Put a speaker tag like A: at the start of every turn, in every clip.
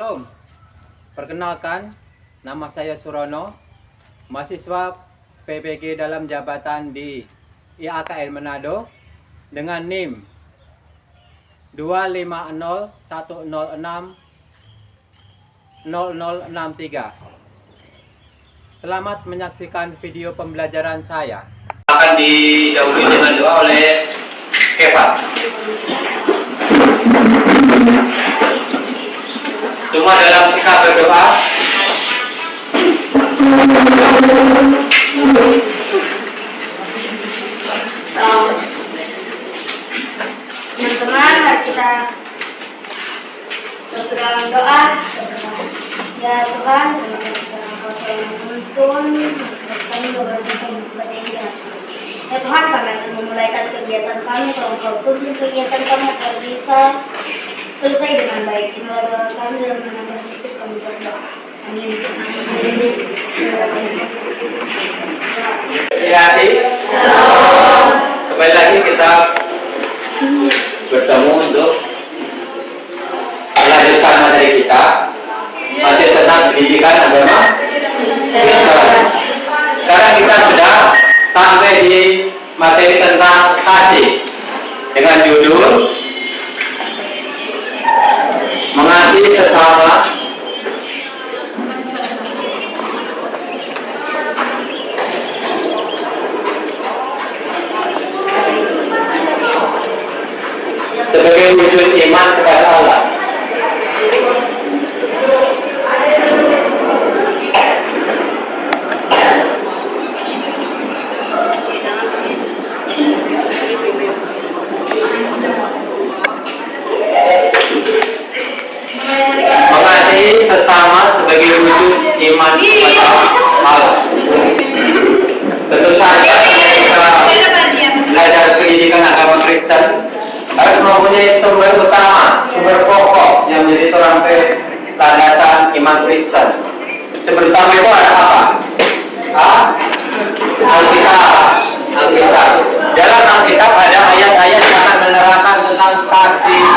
A: Shalom. Perkenalkan, nama saya Surono, mahasiswa PPG dalam jabatan di IAKN Manado dengan NIM 25010600063. Selamat menyaksikan video pembelajaran saya. Akan didahului dengan doa oleh Kepa. Semua dalam sikap berdoa.
B: Teman-teman, mari kita dalam doa. Ya Tuhan, terima kasih karena Kau yang menuntun kami berdasarkan kepada yang ya Tuhan, kami akan memulaikan kegiatan kami. Kalau Kau tuntun kegiatan kami agar bisa selesai dengan baik. Inilah doa kami dalam nama Yesus kami berdoa. Amin.
A: Kembali lagi kita bertemu untuk melanjutkan materi kita masih tentang pendidikan agama Kristen. Sekarang kita sudah sampai di materi tentang kasih dengan judul mengasihi sesama. Sebagai wujud iman kepada Allah. Mengasihi sesama sebagai wujud iman kepada Allah. Tentu saja kita belajar pendidikan agama Kristen harus mempunyai sumber utama, sumber pokok yang menjadi tolak landasan iman Kristen. Sumber utama itu ada apa? Alkitab. Dalam Alkitab ada ayat-ayat yang akan menerangkan tentang kasih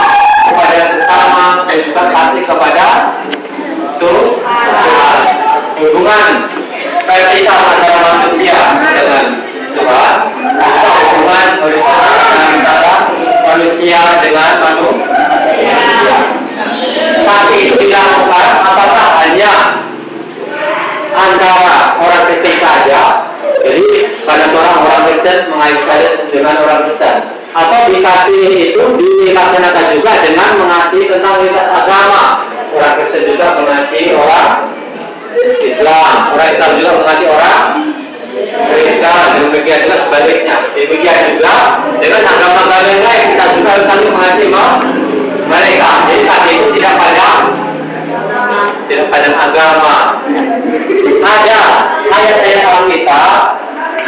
A: kepada sesama dan juga kasih kepada Tuhan. Hubungan vertikal antara manusia dengan Tuhan, hubungan horizontal antara manusia dengan manusia. Kasih itu dilakukan apakah hanya antara orang Kristen saja, jadi pada orang Kristen mengasihi dengan orang Kristen, atau dikasih itu dilaksanakan juga dengan mengasihi tentang lintas agama. Orang Kristen juga mengasihi orang Islam, orang Islam juga mengasihi orang Kristen, demikian juga sebaliknya. Demikian juga dengan agama-agama yang lain, kita juga harus saling mengasihi mereka. Jadi kasih itu tidak pada agama. Ada ayat-ayat Alkitab,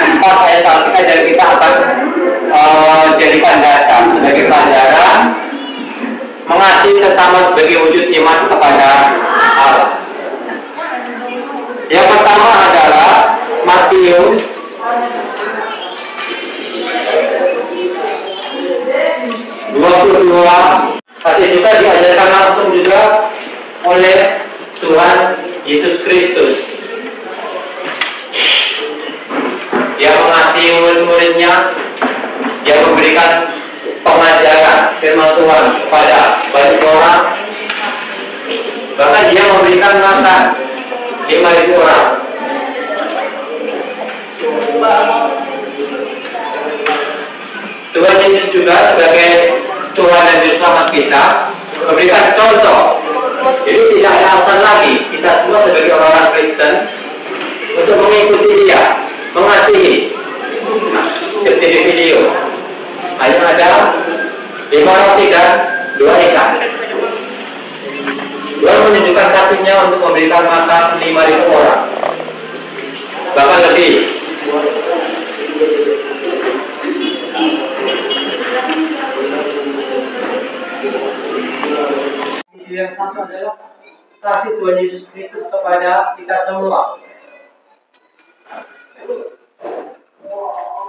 A: 4 ayat Alkitab yang kita akan jadikan dasar sebagai pelajaran mengasihi sesama sebagai wujud iman kepada Allah. Yang pertama adalah Matius 22. Kasih juga diajarkan langsung juga oleh Tuhan Yesus Kristus yang mengasihi murid-muridnya, yang memberikan pengajaran firman Tuhan kepada banyak orang, bahkan dia memberikan makan 5.000 orang. Tuhan Yesus juga sebagai Tuhan dan Juru Selamat kita memberikan contoh. Jadi tidak ada alasan lagi kita semua sebagai orang-orang Kristen untuk mengikuti dia, mengasihi. Seperti video, hanya ada 5 roti dan 2 ikan. Tuhan menunjukkan kasihnya untuk memberikan makan 5.000 orang, bahkan lebih. Yang satu adalah kasih Tuhan Yesus Kristus kepada kita semua.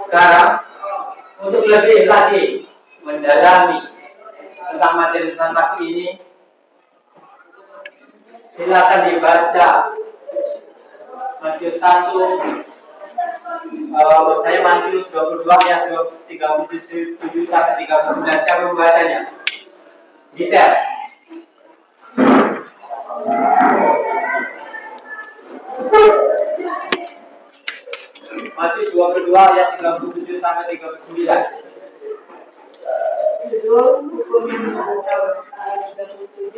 A: Sekarang untuk lebih lagi mendalami tentang materi tentang kasih ini, Silakan dibaca Matius 1. Saya Matius 22 ayat 37 sampai 39. Siapa membacanya? Bisa. Matius 22 ayat 37 sampai 39.
C: Judul hukum yang pertama ayat 37.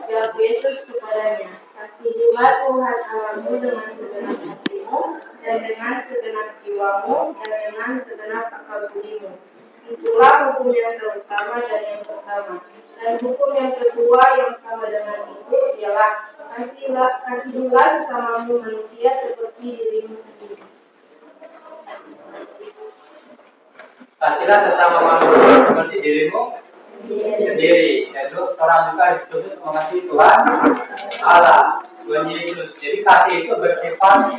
C: Jawab Yesus kepadanya, kasihilah Tuhan Allahmu dengan segenap hatimu dan dengan segenap jiwamu dan dengan segenap akal budimu. Itulah hukum yang terutama dan yang pertama. Dan hukum yang kedua yang sama dengan itu ialah kasihilah sesamamu manusia seperti dirimu sendiri.
A: Kasihlah sesama manusia seperti dirimu sendiri. Yaitu orang juga dituntut mengasihi Tuhan Allah, Tuhan Yesus. Jadi kasih itu bersifat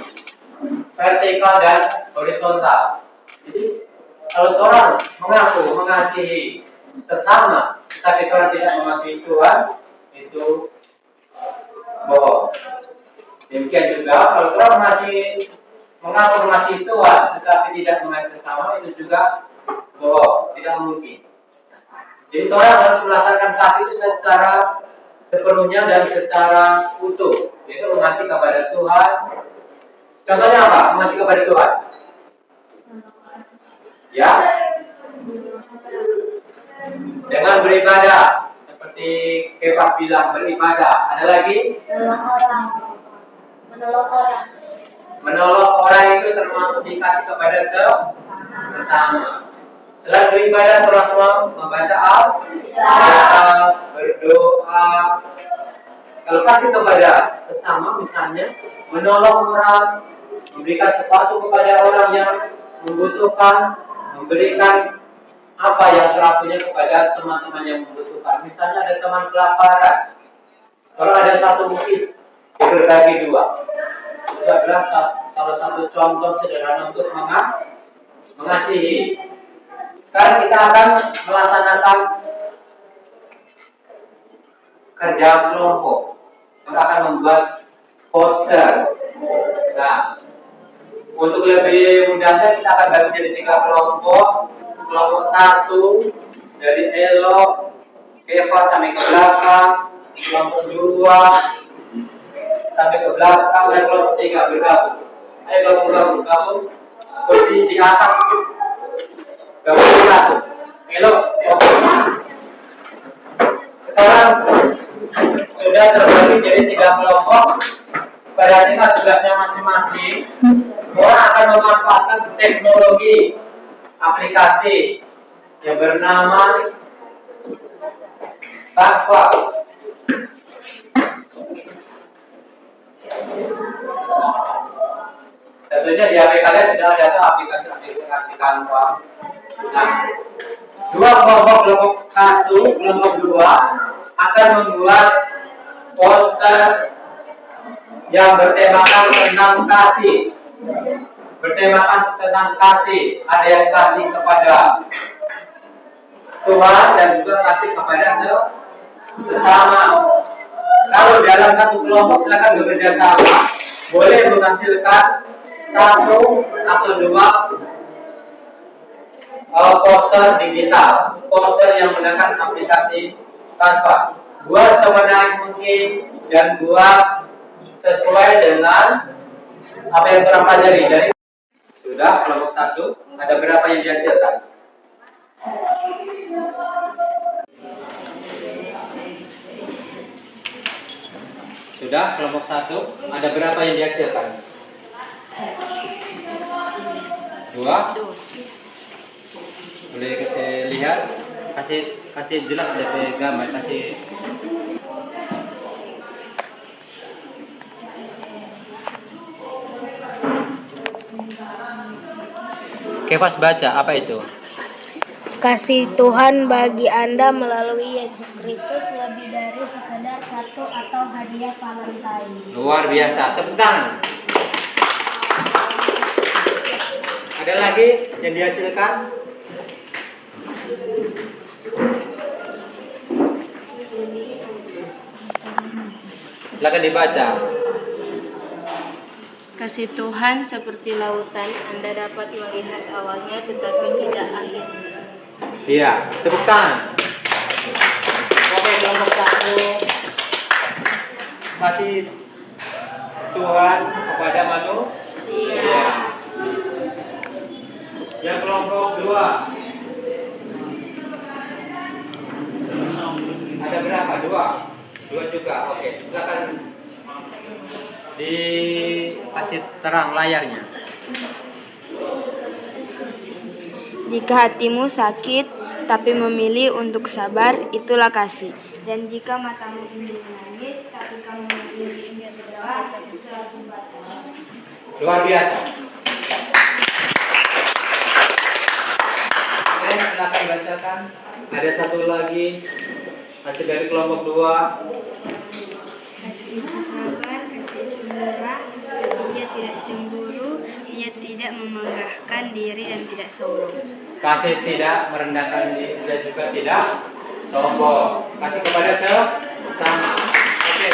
A: vertikal dan horizontal. Jadi kalau orang mengaku mengasihi sesama, tapi kalau tidak mengasihi Tuhan, itu bohong. Demikian juga kalau orang mengaku mengasihi Tuhan, tetapi tidak mengasihi sesama, itu juga bohong, tidak mungkin. Jadi orang harus melaksanakan kasih itu secara sepenuhnya dan secara utuh, yaitu mengasihi kepada Tuhan. Contohnya apa? Mengasihi kepada Tuhan. Ya, dengan beribadah, seperti Kefas bilang beribadah. Ada lagi? Menolong orang itu termasuk dikasih kepada sesama. Selain beribadah, orang semua membaca Alkitab, berdoa. Kalau kasih kepada sesama, misalnya menolong orang, memberikan sepatu kepada orang yang membutuhkan, memberikan apa yang telah punya kepada teman-teman yang membutuhkan. Misalnya ada teman kelaparan, kalau ada satu bukis berbagi dua, itu adalah salah satu contoh sederhana untuk mengasihi. Sekarang kita akan melaksanakan kerja kelompok. Kita akan membuat poster. Nah, untuk lebih mudahnya kita akan bagi jadi 3 kelompok. Kelompok 1 dari Elo, Eva sampai ke belakang. Kelompok 2 sampai ke belakang, dan kelompok 3 bergabung. Ayo gabung. Posisi di atas. Gabung 1. Elo, sekarang sudah terbagi jadi 3 kelompok. Perhatikan tugasnya masing-masing. Orang akan memanfaatkan teknologi aplikasi yang bernama Canva. Tentunya di HP kalian sudah ada aplikasi Canva. Nah, 2 kelompok 1, kelompok 2 akan membuat poster yang bertemakan tentang kasih. Ada yang kasih kepada Tuhan dan juga kasih kepada sesama. Kalau dalam satu kelompok silakan bekerja sama, boleh menghasilkan 1 atau 2 poster digital, poster yang menggunakan aplikasi Canva. Buat semenarik mungkin dan buat sesuai dengan apa yang kita pelajari. Dari sudah kelompok 1, ada berapa yang dihasilkan? Sudah kelompok 1, ada berapa yang dihasilkan? 2. Boleh kasih lihat, kasih jelas dari gambar, kasih. Kefas baca, apa itu?
B: Kasih Tuhan bagi Anda melalui Yesus Kristus lebih dari sekedar kartu atau hadiah Valentine.
A: Luar biasa, tepuk tangan. Ada lagi yang dihasilkan? Silakan dibaca.
C: Kasih Tuhan seperti lautan, Anda dapat melihat awalnya tetapi tidak akhirnya.
A: Iya, tepuk tangan. Oke, kelompok 1. Kasih Tuhan kepada manusia. Yang kelompok 2. Ada berapa? 2 juga. Oke, silakan dikasih terang layarnya.
B: Jika hatimu sakit, tapi memilih untuk sabar, itulah kasih. Dan jika matamu ingin menangis, tapi kamu memilih ingin berdoa, itulah kebaikan.
A: Luar biasa. Oke, silakan bacakan. Ada satu lagi. Hasil dari kelompok 2.
B: Kasih sabar, kasih murah, ia tidak cemburu, ia tidak memenggahkan diri dan tidak sombong.
A: Kasih tidak merendahkan diri dan juga tidak sombong. Kasih kepada sesama. Oke.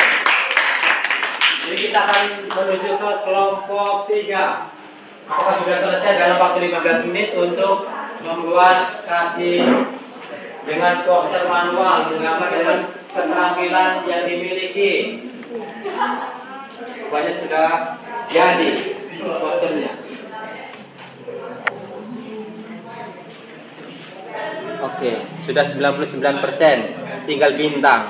A: Jadi kita akan menuju ke kelompok 3. Apakah sudah selesai dalam waktu 15 menit untuk membuat kasih dengan poster manual menggambar dengan keterampilan yang dimiliki? Rupanya sudah jadi posternya. Oke, sudah 99%, tinggal bintang.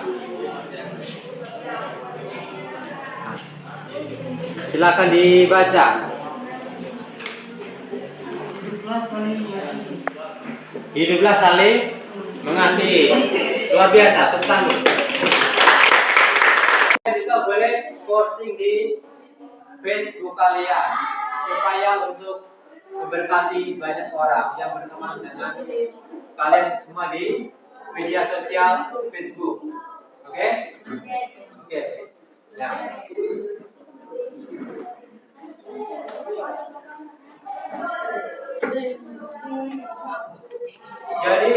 A: Silakan dibaca. Hiduplah saling mengasihi. Luar biasa, tepuk tangan. Juga boleh posting di Facebook kalian supaya untuk memberkati banyak orang yang berteman dengan kalian semua di media sosial Facebook. Oke? Oke. Ya. Jadi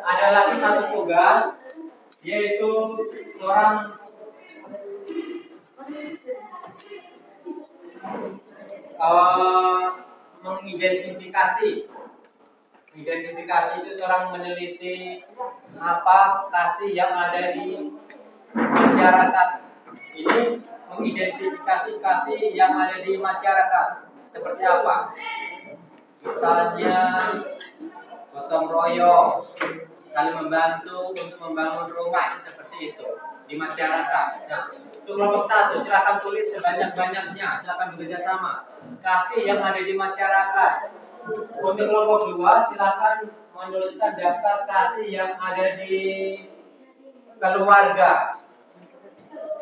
A: ada lagi satu tugas, yaitu orang mengidentifikasi. Identifikasi itu orang meneliti apa kasih yang ada di masyarakat. Ini mengidentifikasi kasih yang ada di masyarakat. Seperti apa? Misalnya gotong royong, saling membantu untuk membangun rumah, itu seperti itu di masyarakat. Nah, untuk kelompok 1 silakan tulis sebanyak-banyaknya, silakan bekerja sama. Kasih yang ada di masyarakat. Untuk kelompok 2 silakan menuliskan daftar kasih yang ada di keluarga.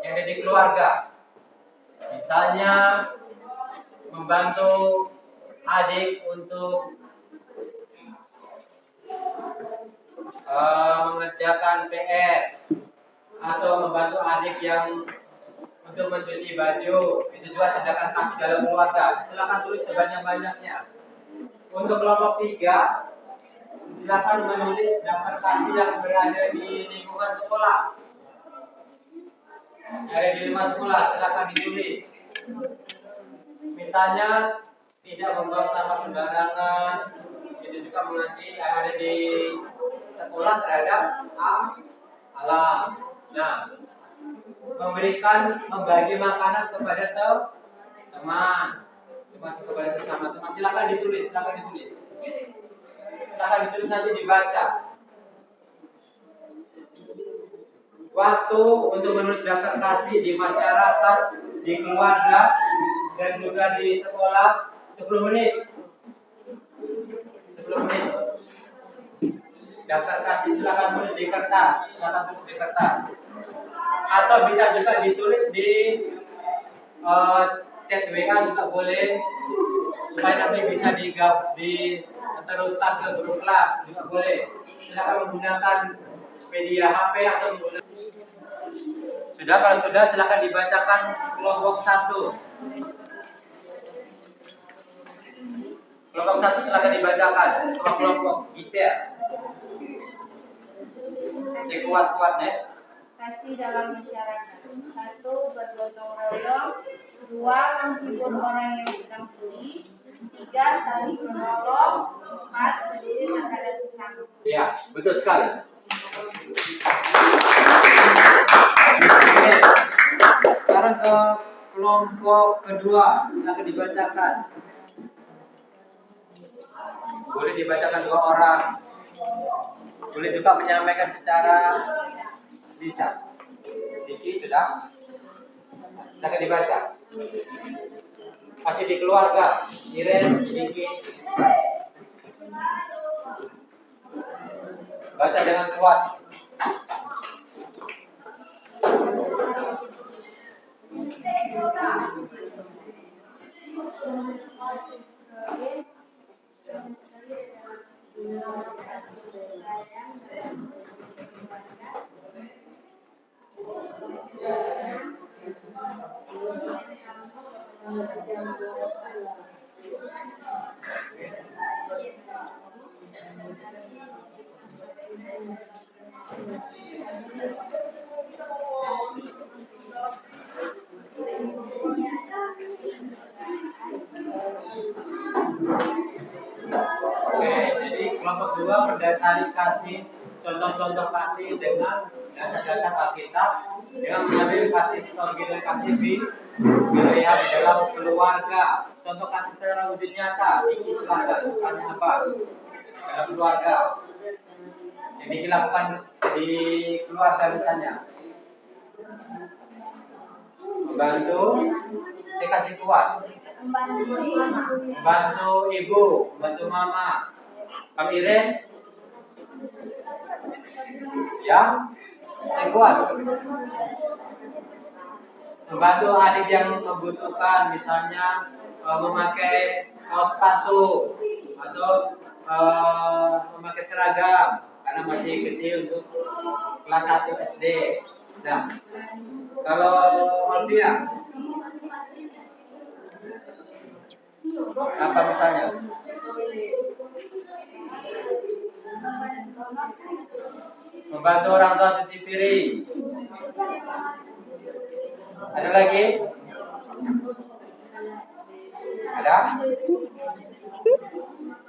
A: Yang ada di keluarga. Misalnya membantu adik untuk mengerjakan PR atau membantu adik yang untuk mencuci baju, itu juga tindakan kasih dalam keluarga. Silakan tulis sebanyak-banyaknya. Untuk kelompok 3, silakan menulis daftar kasih yang berada di lingkungan sekolah. Yang ada di lingkungan sekolah, silakan ditulis. Misalnya tidak membuang sampah sembarangan, itu juga mengasihi yang ada di sekolah terhadap alam. Nah, membagi makanan kepada teman, termasuk kepada sesama teman. Silakan ditulis, silakan ditulis nanti dibaca. Waktu untuk menulis daftar kasih di masyarakat, di keluarga, dan juga di sekolah 10 menit. 10 menit. Daftar kasih silakan tulis di kertas, Atau bisa juga ditulis di chat WA juga boleh, supaya nanti bisa diteruskan ke grup kelas juga boleh. Silakan menggunakan media HP atau menggunakan. Sudah, kalau sudah silakan dibacakan kelompok 1. Kelompok 1 silakan dibacakan. Kelompok di-share. Kuat-kuat deh.
C: kasih dalam masyarakat. 1. Bergotong royong. 2. Menghibur orang yang sedang sedih. 3. Saling menolong. 4. Peduli terhadap sesama.
A: Ya, betul sekali. Sekarang ke kelompok kedua, akan dibacakan. Boleh dibacakan 2 orang. Boleh juga menyampaikan secara lisan. Diki sudah. Akan dibaca. Masih di keluarga. Iren, Diki. Baca dengan kuat. Oke, jadi kelompok 2 berdasari kasih contoh-contoh kasih dengan dasar-dasar Alkitab dengan mengambil kasih di wilayah di dalam keluarga. Contoh kasih secara wujud nyata, Diki silakan. Misalnya apa? Dalam keluarga. Jadi dilakukan di keluarga misalnya. Membantu, saya kasih kuat. Membantu ibu, membantu mama. Kami Iren? Ya? Saya kuat. Membantu adik yang membutuhkan, misalnya memakai kaos sepatu atau memakai seragam karena masih kecil untuk kelas 1 SD. Nah, kalau Alvia, apa misalnya? Membantu orang tua cuci piring. Ada lagi? Ada?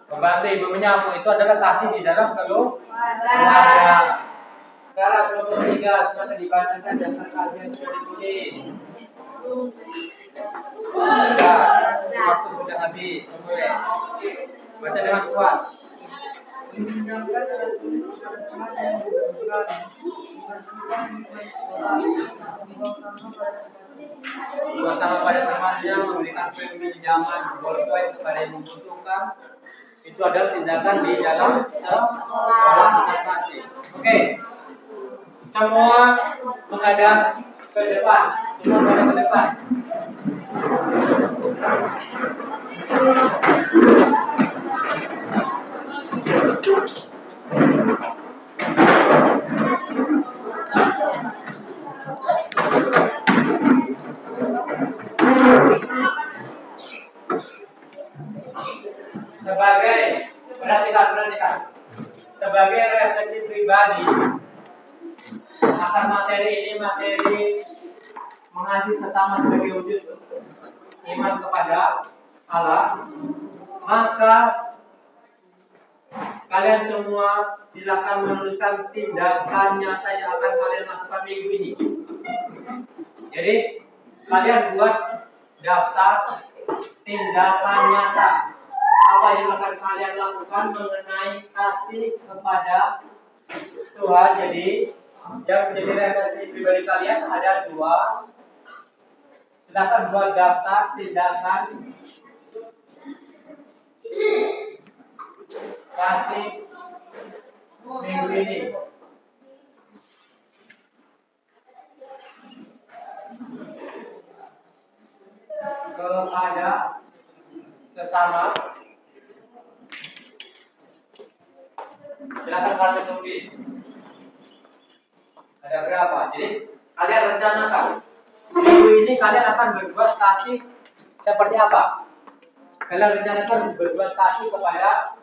A: Membantu ibu menyapu itu adalah kasih di dalam keluarga. Sekarang kelompok 3 silakan dibacakan dasar kasih yang sudah ditulis. Sudah, waktu sudah habis. Boleh. Baca dengan kuat. Bersama pada temannya memberikan pinjaman bolpoin kepada yang membutuhkan. Itu adalah tindakan di dalam kasih. Oke. Semua menghadap ke depan. Semua menghadap ke depan. Perhatikan. Sebagai refleksi pribadi akan materi ini mengasihi sesama sebagai wujud iman kepada Allah, maka kalian semua silakan menuliskan tindakan nyata yang akan kalian lakukan minggu ini. Jadi kalian buat daftar tindakan nyata apa yang akan kalian lakukan mengenai kasih kepada Tuhan. Jadi yang menjadi refleksi pribadi kalian ada 2. Silakan buat daftar tindakan kasih minggu ini. Kepada sesama. Silakan kalian tulis. Ada berapa? Jadi kalian rencanakan minggu ini kalian akan berbuat kasih seperti apa? Kalian rencanakan berbuat kasih kepada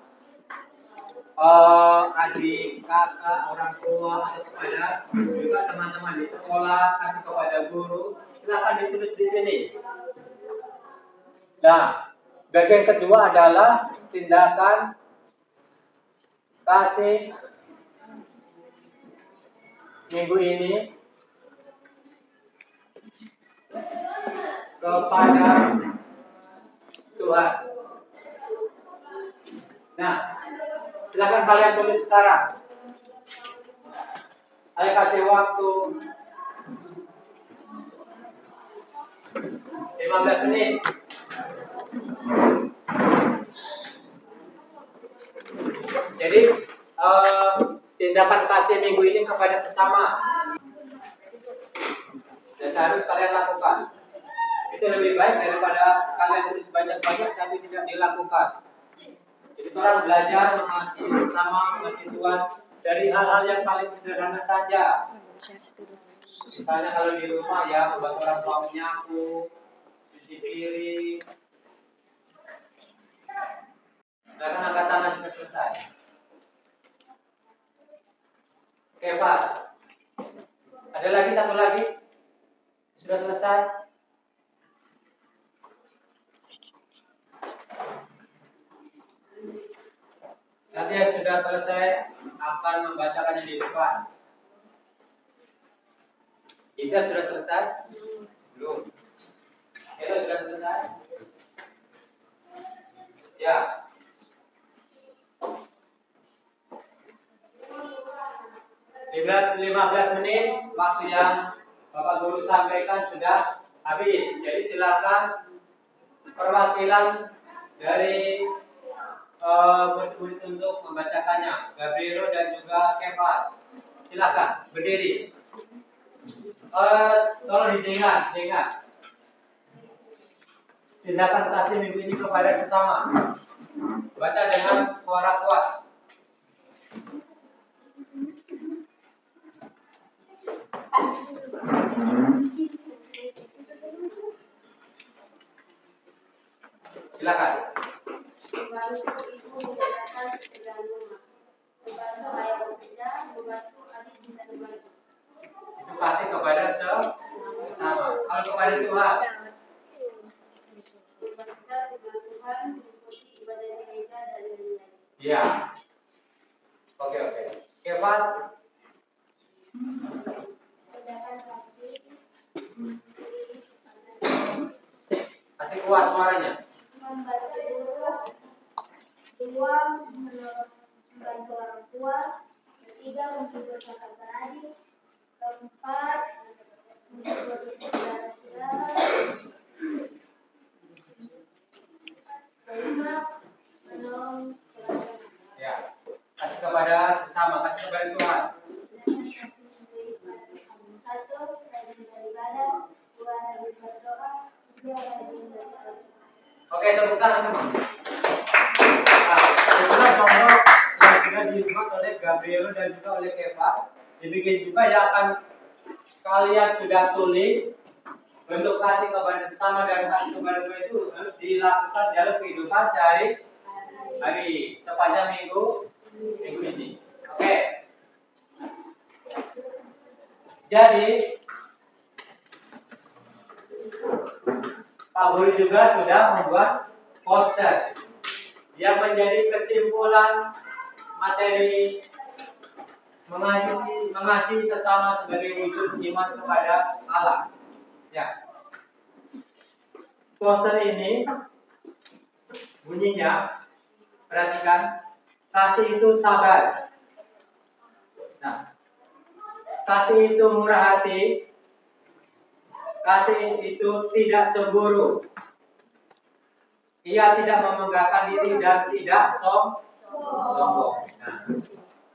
A: adik, kakak, orang tua, atau kepada juga teman-teman di sekolah, kasih kepada guru, silakan ditulis di sini. Nah, bagian kedua adalah tindakan kasih minggu ini kepada Tuhan. Nah, silakan kalian tulis sekarang. Saya kasih waktu 15 menit. Jadi tindakan kasih minggu ini kepada sesama dan harus kalian lakukan. Itu lebih baik daripada kalian tulis banyak-banyak tapi tidak dilakukan. Jadi orang belajar mengasihi sesama, mengasihi Tuhan dari hal-hal yang paling sederhana saja. Misalnya kalau di rumah ya membantu orang tua menyapu, cuci piring. Silakan angkat tangan sudah selesai. Oke, pas. Ada lagi satu lagi? Sudah selesai? Nanti yang sudah selesai akan membacakannya di depan. Isa sudah selesai? Belum. Itu sudah selesai? Ya. Lihat 15 menit waktu yang Bapak Guru sampaikan sudah habis. Jadi silakan perwakilan dari murid-murid untuk membacakannya. Gabrielo dan juga Kefas. Silakan berdiri. Tolong diingat. Tindakan kasih minggu ini kepada sesama. Baca dengan suara kuat. Silakan.
C: Membantu ibu menjalankan pekerjaan rumah. Membantu ayah bekerja, membantu adik minta membantu.
A: Itu kasih kepada sesama. Kalau kepada Tuhan.
C: Berbakti dengan Tuhan, mengikuti ibadah gereja dan lain-lain.
A: Iya. Oke. Kefas.
B: Tindakan kasih
A: Kasih kuat suaranya.
B: membantu guru, dua membantu orang tua, ketiga menghibur kakak beradik, keempat menghibur saudara-saudara, kelima menolong keluarga.
A: Ya. Kasih kepada sesama, kasih kepada Tuhan.
B: Sedangkan kasih memberi pada kamu satu, rajin beribadah, dua rajin berdoa, tiga rajin bersalat.
A: Oke, tepuk tangan semua. Nah, itulah contoh yang sudah dibuat oleh Gabriel dan juga oleh Eva. Dibikin juga yang akan kalian sudah tulis. Bentuk kasih kepada sesama dan kasih kepada Tuhan itu harus dilakukan dalam kehidupan sehari-hari sepanjang minggu ini. Oke. Jadi Pak Guru juga sudah membuat poster yang menjadi kesimpulan materi mengasihi sesama sebagai wujud iman kepada Allah. Ya. Poster ini bunyinya, perhatikan, kasih itu sabar. Nah, kasih itu murah hati. Kasih itu tidak cemburu. Ia tidak memenggakkan diri dan tidak sombong. Nah,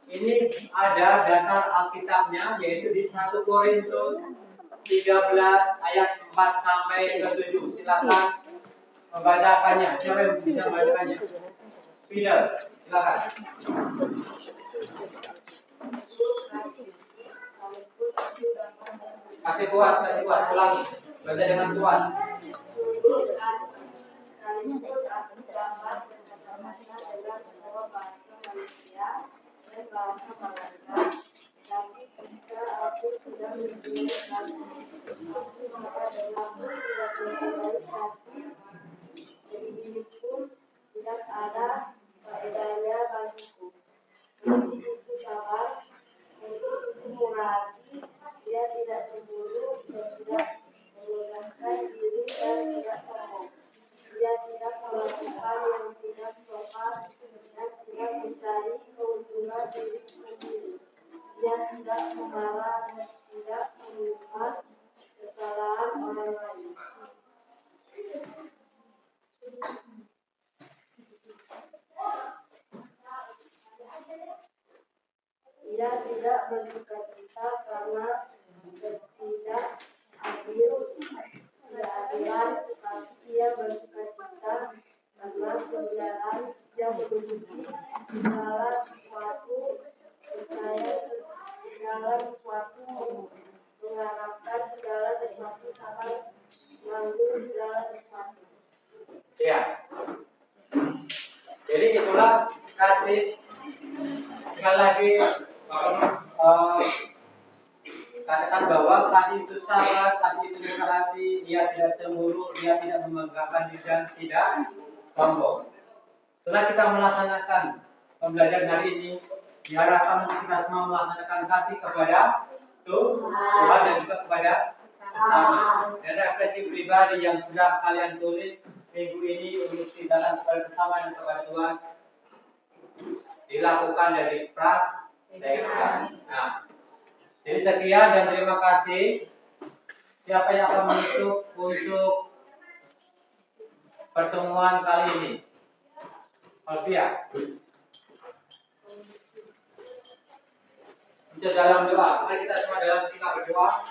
A: ini ada dasar Alkitabnya yaitu di 1 Korintus 13 ayat 4 sampai ke 7. Silakan membacakannya. Siapa yang bisa membacakannya? Peter, silakan. Kasih kuat, ulangi. Baca dengan kuat.
C: merasa bangga, tapi jika aku sudah mempunyai kasih, aku marah dan aku tidak mempunyai kasih. Jadi ini pun tidak ada faedahnya bagiku. Meski itu sabar, meski itu murah hati, dia tidak cemburu, dia tidak merendahkan diri dan tidak sombong. Dia tidak melakukan yang tidak sopan dan tidak mencari keuntungan diri sendiri. Dia tidak memarah dan tidak menyimpan kesalahan orang lain. Ia tidak bersukacita karena ketidakadilan, tetapi ia bersukacita karena kebenaran. Ia menduduki segala sesuatu, percaya segala sesuatu, mengharapkan segala sesuatu, sabar menanggung segala sesuatu.
A: Ya. Jadi itulah kasih. Sekali lagi katakan bahwa kasih itu sabar, kasih itu murah hati, dia tidak cemburu, dia tidak membanggakan diri dan tidak sombong. Setelah kita melaksanakan pembelajaran hari ini, diharapkan untuk kita semua melaksanakan kasih kepada Tuhan dan juga kepada sesama. Dan refleksi pribadi yang sudah kalian tulis minggu ini untuk tindakan kepada sesama dan kepada Tuhan dilakukan dan dipraktekkan. Nah, jadi sekian dan terima kasih. Siapa yang akan menutup untuk pertemuan kali ini? Alfia. Untuk dalam doa, mari kita semua dalam sikap berdoa.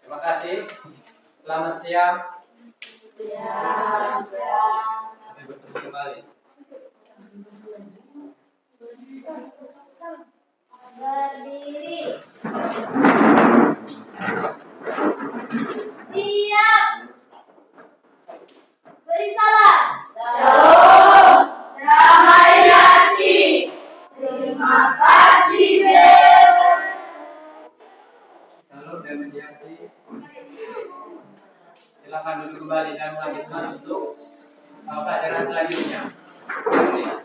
A: Terima kasih. Selamat siang. Sampai bertemu kembali.
B: Berdiri. Siap. Beri salam. Shalom. Damai hati. Terima kasih.
A: Salam dan menjadi. Silakan duduk kembali dan melanjutkan untuk pelajaran selanjutnya. Terima kasih.